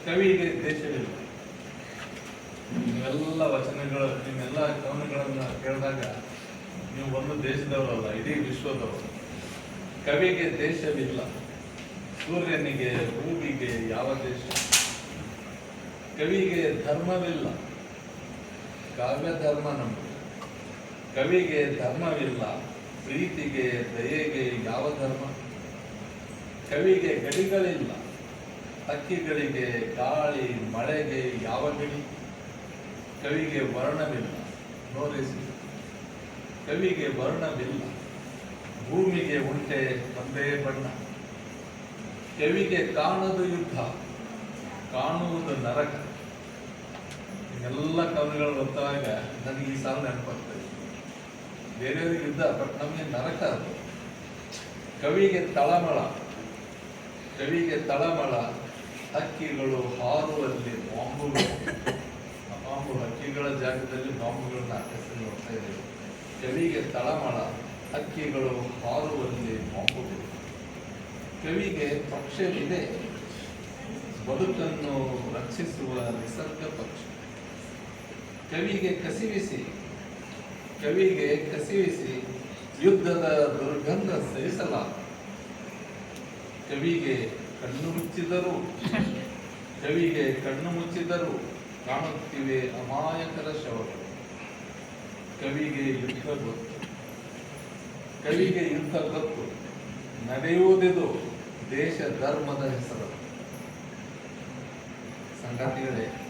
ಕವಿಗೆ ದೇಶವಿಲ್ಲ. ನೀವೆಲ್ಲ ವಚನಗಳು, ನಿಮ್ಮೆಲ್ಲ ಕವನಗಳನ್ನು ಕೇಳಿದಾಗ ನೀವು ಒಂದು ದೇಶದವರಲ್ಲ, ಇಡೀ ವಿಶ್ವದವರು. ಕವಿಗೆ ದೇಶವಿಲ್ಲ. ಸೂರ್ಯನಿಗೆ, ಭೂಮಿಗೆ ಯಾವ ದೇಶ? ಕವಿಗೆ ಧರ್ಮವಿಲ್ಲ. ಕಾವ್ಯ ಧರ್ಮ ನಮ್ಮದು. ಕವಿಗೆ ಧರ್ಮವಿಲ್ಲ. ಪ್ರೀತಿಗೆ, ದಯೆಗೆ ಯಾವ ಧರ್ಮ? ಕವಿಗೆ ಗಡಿಗಳಿಲ್ಲ. ಹಕ್ಕಿಗಳಿಗೆ, ಗಾಳಿ, ಮಳೆಗೆ ಯಾವ ಗಡಿ? ಕವಿಗೆ ವರ್ಣವಿಲ್ಲ. ನೋರಿಸಿ, ಕವಿಗೆ ವರ್ಣವಿಲ್ಲ. ಭೂಮಿಗೆ ಉಂಟೆ ಒಂದೇ ಬಣ್ಣ. ಕವಿಗೆ ಕಾಣದು ಯುದ್ಧ, ಕಾಣುವುದು ನರಕ. ಎಲ್ಲ ಕವನಗಳು ಓದ್ತಾಗ ನನಗೆ ಈ ಸಾಲ ನೆನಪಾಗ್ತದೆ. ಬೇರೆಯವ್ರಿಗೆ ಯುದ್ಧ, ಬಟ್ ನಮಗೆ ನರಕ ಅದು. ಕವಿಗೆ ತಳಮಳ. ಕವಿಗೆ ತಳಮಳ. ಹಕ್ಕಿಗಳು ಹಾರುವಲ್ಲಿ ಬಾಂಬುಗಳು. ಬಾಂಬು, ಹಕ್ಕಿಗಳ ಜಾಗದಲ್ಲಿ ಬಾಂಬುಗಳನ್ನ ಹಾಕಿಸಿ ನೋಡ್ತಾ ಇದ್ದೇವೆ. ಕವಿಗೆ ತಳಮಳ. ಹಕ್ಕಿಗಳು ಹಾರುವಲ್ಲಿ ಬಾಂಬುಗಳು. ಕವಿಗೆ ಪಕ್ಷವಿದೆ. ಬದುಕನ್ನು ರಕ್ಷಿಸುವ ನಿಸರ್ಗ ಪಕ್ಷ. ಕವಿಗೆ ಕಸಿವಿಸಿ. ಕವಿಗೆ ಕಸಿವಿಸಿ ಯುದ್ಧದ ದುರ್ಗಂಧ ಸಹಿಸಲಾರ. ಕವಿಗೆ ಕಣ್ಣು ಮುಚ್ಚಿದರೂ ಕಾಣುತ್ತಿವೆ ಅಮಾಯಕರ ಶವಗಳು. ಕವಿಗೆ ಯುದ್ಧ ಗೊತ್ತು. ಕವಿಗೆ ಯುದ್ಧ ಗೊತ್ತು. ನಡೆಯುವುದಿದು ದೇಶ ಧರ್ಮದ ಹೆಸರು. ಸಂಗಾತಿಗಳೇ,